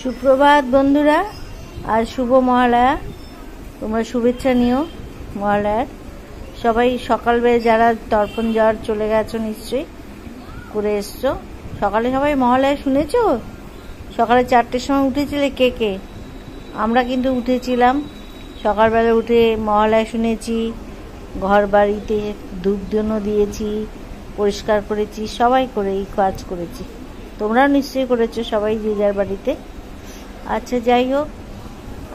সুপ্রভাত বন্ধুরা, আর শুভ মহালয়া। তোমরা শুভেচ্ছা নিও মহালয়ার। সবাই সকালবেলা যারা তর্পণ যাওয়ার চলে গেছো নিশ্চয়ই করে এসছো। সকালে সবাই মহালয়া শুনেছো? সকালে 4টের সময় উঠেছিলে কে কে? আমরা কিন্তু উঠেছিলাম সকালবেলা, উঠে মহালয়া শুনেছি, ঘর বাড়িতে ধূপধুনো দিয়েছি, পরিষ্কার করেছি, সবাই করে এই কাজ করেছি। তোমরাও নিশ্চয়ই করেছো সবাই যে যার বাড়িতে। আচ্ছা, যাই হোক,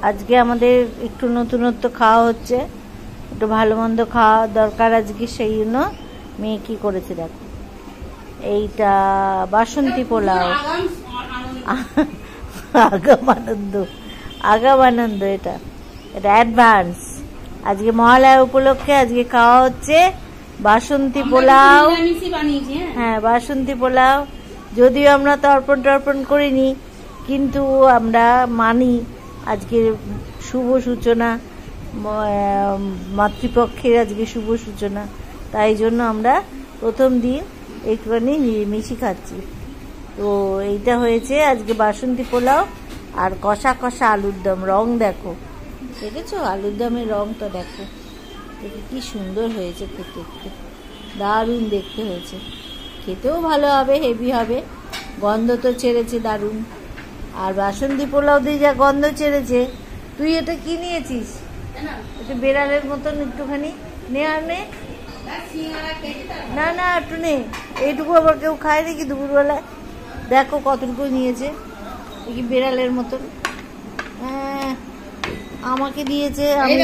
আজকে আমাদের একটু নতুনত্ব খাওয়া হচ্ছে, একটু ভালো মন্দ খাওয়া দরকার আজকে। সেই জন্য মেয়ে কী করেছে দেখো, এইটা বাসন্তী পোলাও। আগাম আনন্দ, এটা অ্যাডভান্স। আজকে মহালয়া উপলক্ষে আজকে খাওয়া হচ্ছে বাসন্তী পোলাও। হ্যাঁ, বাসন্তী পোলাও। যদিও আমরা তর্পণ করিনি, কিন্তু আমরা মানি আজকে শুভ সূচনা, মাতৃপক্ষের আজকে শুভ সূচনা, তাই জন্য আমরা প্রথম দিন একটুখানি নিরামিষই খাচ্ছি। তো এইটা হয়েছে আজকে বাসন্তী পোলাও আর কষা কষা আলুর দম। রং দেখো, দেখেছো আলুর দমের রংটা দেখো, দেখে কি সুন্দর হয়েছে, খেতে দারুণ দেখতে হয়েছে। খেতেও ভালো হবে, হেভি হবে, গন্ধ তো ছেড়েছে দারুণ। আর বাসন্তী পোলাও দিয়ে যা গন্ধ ছেড়েছে। তুই এটা কি নিয়েছিস? এটা বেড়ালের মতন একটুখানি নে, আর নে না না, একটু নে। এইটুকু আবার কেউ খায় নাকি দুপুরবেলায়? দেখো কতটুকু নিয়েছে, কি বেড়ালের মতন। হ্যাঁ, আমাকে দিয়েছে, আমি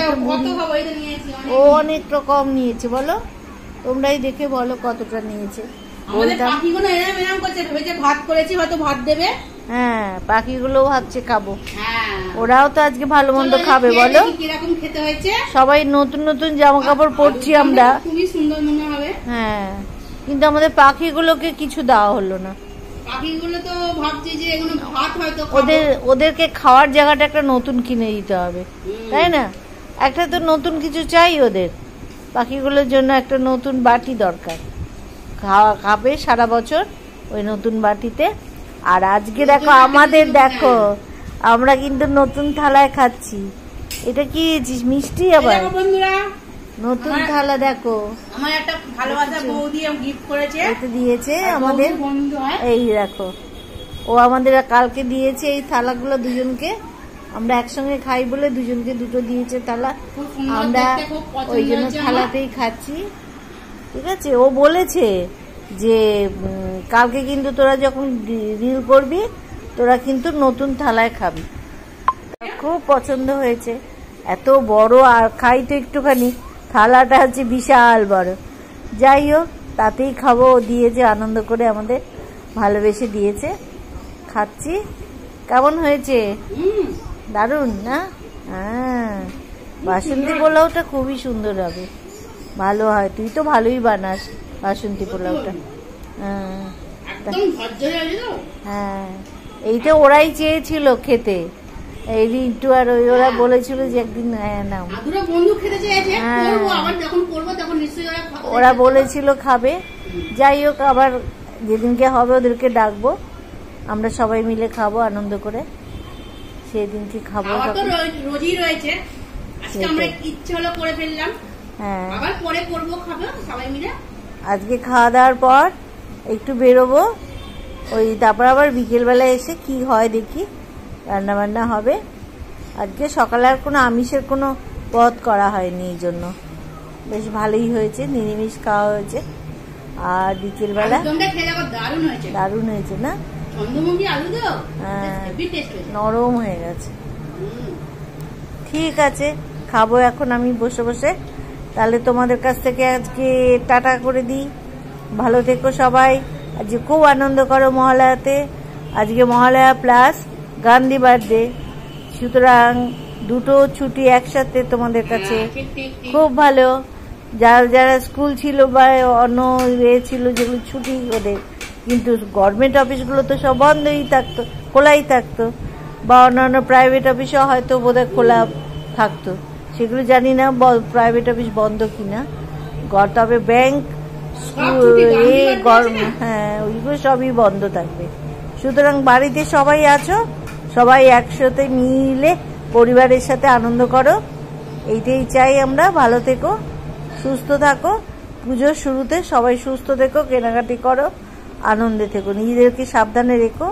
ও অনেকটা কম নিয়েছে। বলো, তোমরাই দেখে বলো কতটা নিয়েছে। হ্যাঁ, পাখিগুলো ভাবছে খাবো। ওরাও তো আজকে ভালো মন্দ খাবে। বলো, সবাই নতুন নতুন জামা কাপড় পরছি আমরা, খুবই সুন্দর মনে হবে। হ্যাঁ, কিন্তু আমাদের পাখিগুলোকে কিছু দেওয়া হলো না। পাখিগুলো তো ভাবছে যে এগুলো ভাত হয়তো ওদেরকে খাওয়ার জায়গাটা একটা নতুন কিনে দিতে হবে, তাই না? একটা তো নতুন কিছু চাই ওদের। পাখিগুলোর জন্য একটা নতুন বাটি দরকার, খাবে সারা বছর ওই নতুন বাটিতে। আর আজকে দেখো আমাদের, দেখো আমরা কিন্তু নতুন থালায় খাচ্ছি। এটা কি মিষ্টি আবার নতুন থালা। দেখো আমার একটা ভালোবাসা বৌদি গিফট করেছে, এটা দিয়েছে আমাদের। এই দেখো, ও আমাদের কালকে দিয়েছে এই থালাগুলো দুজনকে। আমরা একসঙ্গে খাই বলে দুজনকে দুটো দিয়েছে থালা। আমরা ওই জন্য থালাতেই খাচ্ছি, ঠিক আছে? ও বলেছে যে কালকে কিন্তু তোরা যখন রিল করবি তোরা কিন্তু নতুন থালায় খাবি। খুব পছন্দ হয়েছে, এত বড়। আর খাই তো একটুখানি, থালাটা হচ্ছে বিশাল বড়। যাই হোক, তাতেই খাবো। ও দিয়েছে আনন্দ করে, আমাদের ভালোবেসে দিয়েছে, খাচ্ছি। কেমন হয়েছে? দারুণ না? হ্যাঁ, বাসন্তী পোলাওটা খুবই সুন্দর হবে, ভালো হয়। তুই তো ভালোই বানাস বাসন্তী পোলাওটা। হ্যাঁ, এইটা ওরাই চেয়েছিল খেতে, এই রিন্টু আর ওরা বলেছিল যে একদিন ওরা বলেছিল খাবে। যাই হোক, আবার যেদিনকে হবে ওদেরকে ডাকবো, আমরা সবাই মিলে খাবো আনন্দ করে। সেদিনকে খাবো। হ্যাঁ, আজকে খাওয়া দাওয়ার পর একটু বেরোবো, ওই তারপর আবার বিকেলবেলায় এসে কি হয় দেখি, রান্না বান্না হবে। আজকে সকালে আর কোনো আমিষের কোনো পদ করা হয়নি, এই জন্য বেশ ভালোই হয়েছে, নিরামিষ খাওয়া হয়েছে। আর বিকেলবেলা দারুণ হয়েছে না? হ্যাঁ, নরম হয়ে গেছে। ঠিক আছে, খাবো এখন আমি বসে বসে। তাহলে তোমাদের কাছ থেকে আজকে টাটা করে দিই। ভালো থেকো সবাই। আজকে খুব আনন্দ করো মহালয়াতে। আজকে মহালয়া প্লাস গান্ধী বার্থডে, সুতরাং দুটো ছুটি একসাথে তোমাদের কাছে। খুব ভালো। যারা যারা স্কুল ছিল বা অন্য ছিল যেগুলো ছুটি ওদের, কিন্তু গভর্নমেন্ট অফিসগুলো তো সব বন্ধই থাকতো, খোলাই থাকতো, বা অন্যান্য প্রাইভেট অফিসও হয়তো বোধহয় খোলা থাকতো, সেগুলো জানি না প্রাইভেট অফিস বন্ধ কিনা। তবে ব্যাংক, হ্যাঁ, ওইগুলো সবই বন্ধ থাকবে। সুতরাং বাড়িতে সবাই আছো, সবাই একসাথে মিলে পরিবারের সাথে আনন্দ করো, এইটাই চাই আমরা। ভালো থেকো, সুস্থ থাকো, পুজোর শুরুতে সবাই সুস্থ থেকো, কেনাকাটি করো, আনন্দে থেকো, নিজেদেরকে সাবধানে রেখো,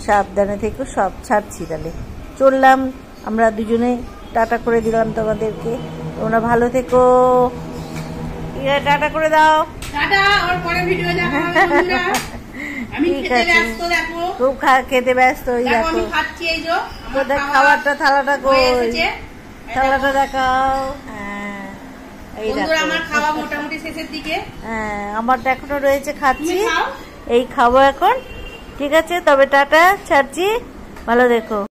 সাবধানে থেকো। সব ছাড়ছি, তাহলে চললাম আমরা দুজনে, টাটা করে দিলাম তোমাদেরকে। তোমরা ভালো থেকো, টাটা করে দাও। খুব খেতে ব্যস্ত, খাবারটা থালাটা কই, থালাটা দেখাও। হ্যাঁ, আমারটা এখনো রয়েছে, খাচ্ছি, এই খাবো এখন। ঠিক আছে, তবে টাটা, ছাড়ছি, ভালো দেখো।